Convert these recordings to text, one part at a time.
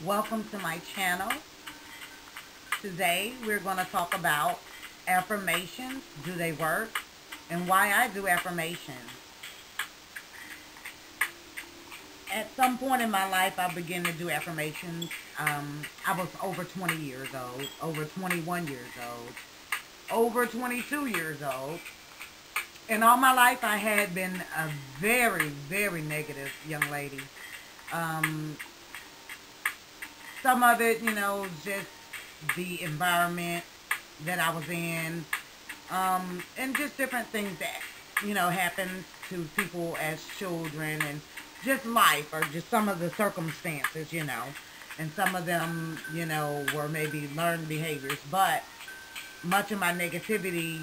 Welcome to my channel. Today we're going to talk about affirmations. Do they work? And why I do affirmations. At some point in my life I began to do affirmations. I was over 20 years old, over 21 years old, over 22 years old. And all my life I had been a very, very negative young lady. Um, some of it, just the environment that I was in, and just different things that, happened to people as children, and just life, or just some of the circumstances. And some of them, were maybe learned behaviors, but much of my negativity,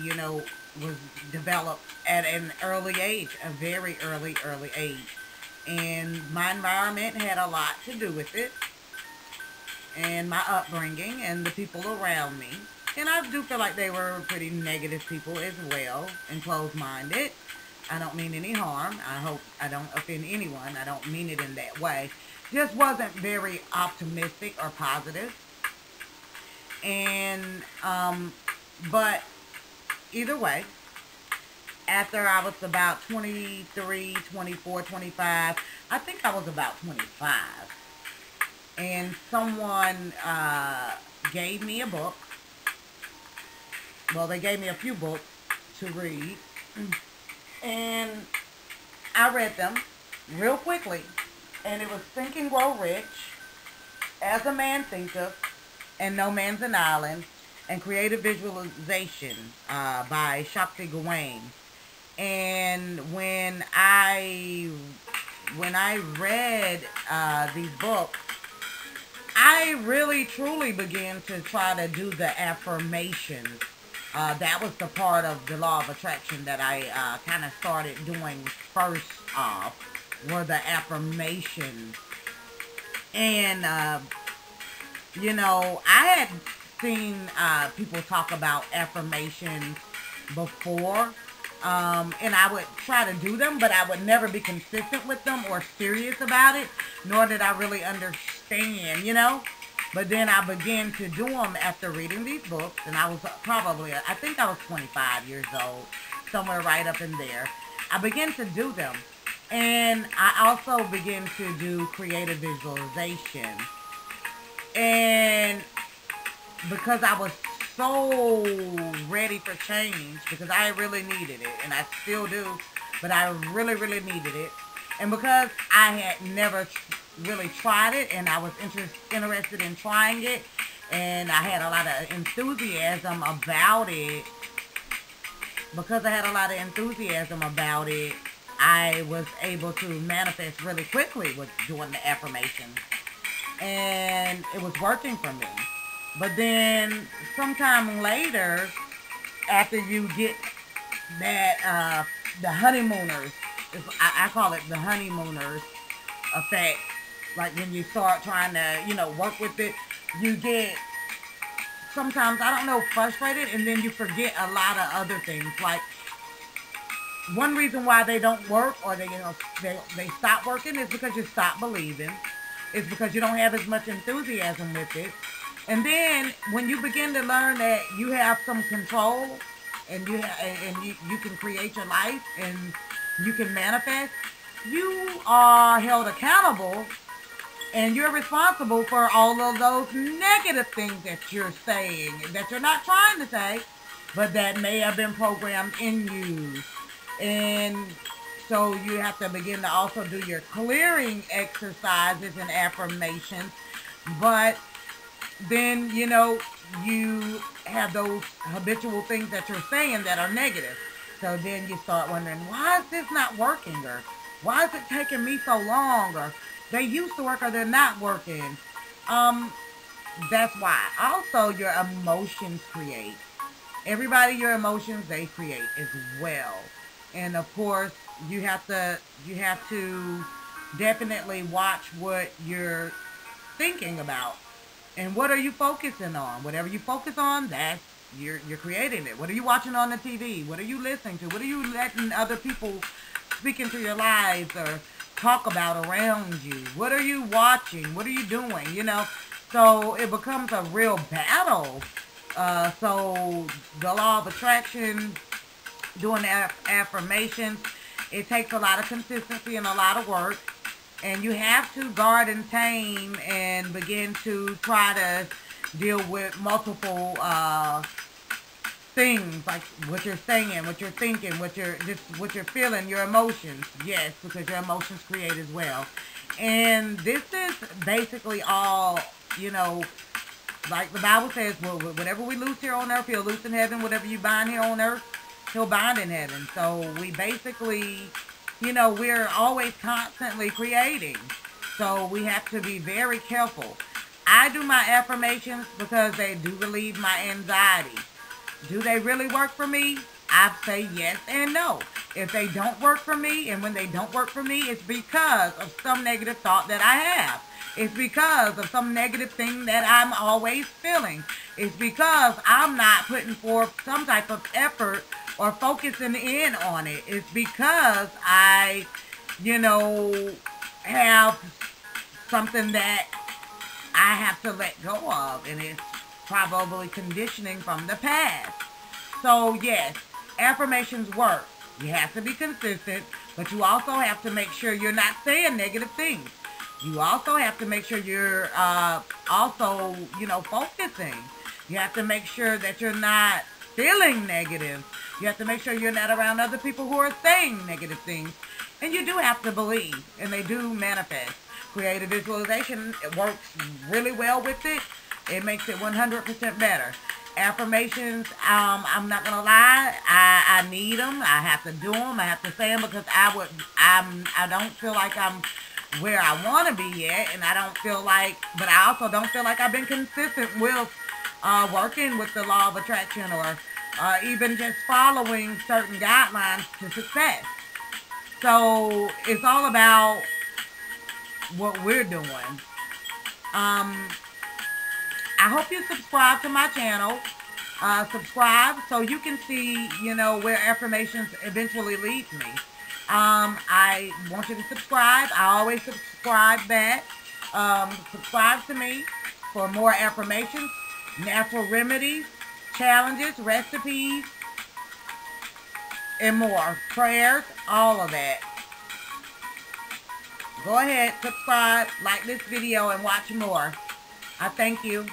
was developed at an early age, a very early age. And my environment had a lot to do with it, and my upbringing and the people around me. And I do feel like they were pretty negative people as well, and closed-minded. I don't mean any harm. I hope I don't offend anyone. I don't mean it in that way. Just wasn't very optimistic or positive. And, but either way, after I was about 23, 24, 25, I think I was about 25. And someone gave me a book. Well, they gave me a few books to read. And I read them real quickly. And it was Think and Grow Rich, As a Man Thinketh, and No Man's an Island, and Creative Visualization by Shakti Gawain. And when I read these books, I really truly began to try to do the affirmations. That was the part of the law of attraction that I kind of started doing first off, were the affirmations. And, I had seen people talk about affirmations before. And I would try to do them, but I would never be consistent with them or serious about it, nor did I really understand. But then I began to do them after reading these books, and I was I think I was 25 years old, somewhere right up in there. I began to do them. And I also began to do creative visualization. And because I was so ready for change, because I really needed it, and I still do, but I really, really needed it. And because I had never really tried it, and I was interested in trying it, and I had a lot of enthusiasm about it, I was able to manifest really quickly with doing the affirmations. And it was working for me. But then sometime later, after you get that, the honeymooners, I call it the honeymooners effect. Like when you start trying to, work with it, you get sometimes, I don't know, frustrated, and then you forget a lot of other things. Like, one reason why they don't work, or they stop working, is because you stop believing. It's because you don't have as much enthusiasm with it. And then when you begin to learn that you have some control, and you can create your life, and you can manifest, you are held accountable, and you're responsible for all of those negative things that you're saying, that you're not trying to say, but that may have been programmed in you. And so you have to begin to also do your clearing exercises and affirmations. But then, you have those habitual things that you're saying that are negative. So then you start wondering, why is this not working? Or why is it taking me so long? Or they used to work, or they're not working. That's why. Also, your emotions create. Everybody, your emotions, they create as well. And of course, you have to definitely watch what you're thinking about. And what are you focusing on? Whatever you focus on, that's you're creating it. What are you watching on the TV? What are you listening to? What are you letting other people speak into your lives, or talk about around you? What are you watching? What are you doing? So it becomes a real battle. So the law of attraction, doing affirmations, it takes a lot of consistency and a lot of work. And you have to guard and tame and begin to try to deal with multiple things, like what you're saying, what you're thinking, what you're feeling, your emotions. Yes, because your emotions create as well. And this is basically all, like the Bible says, well, whatever we loose here on earth, he'll loose in heaven. Whatever you bind here on earth, he'll bind in heaven. So we basically, we're always constantly creating. So we have to be very careful. I do my affirmations because they do relieve my anxiety. Do they really work for me? I say yes and no. If they don't work for me, and when they don't work for me, it's because of some negative thought that I have. It's because of some negative thing that I'm always feeling. It's because I'm not putting forth some type of effort or focusing in on it. It's because I, have something that I have to let go of, and it's probably conditioning from the past. So yes, affirmations work. You have to be consistent, but you also have to make sure you're not saying negative things. You also have to make sure you're also, focusing. You have to make sure that you're not feeling negative. You have to make sure you're not around other people who are saying negative things. And you do have to believe, and they do manifest. Creative visualization, it works really well with it. It makes it 100% better. Affirmations, I'm not gonna lie, I need them. I have to do them. I have to say them because I don't feel like I'm where I want to be yet, and but I also don't feel like I've been consistent with working with the law of attraction, or even just following certain guidelines to success. So it's all about what we're doing. I hope you subscribe to my channel. Subscribe so you can see, where affirmations eventually leads me. I want you to subscribe. I always subscribe back. Subscribe to me for more affirmations, natural remedies, challenges, recipes, and more. Prayers, all of that. Go ahead, subscribe, like this video, and watch more. I thank you.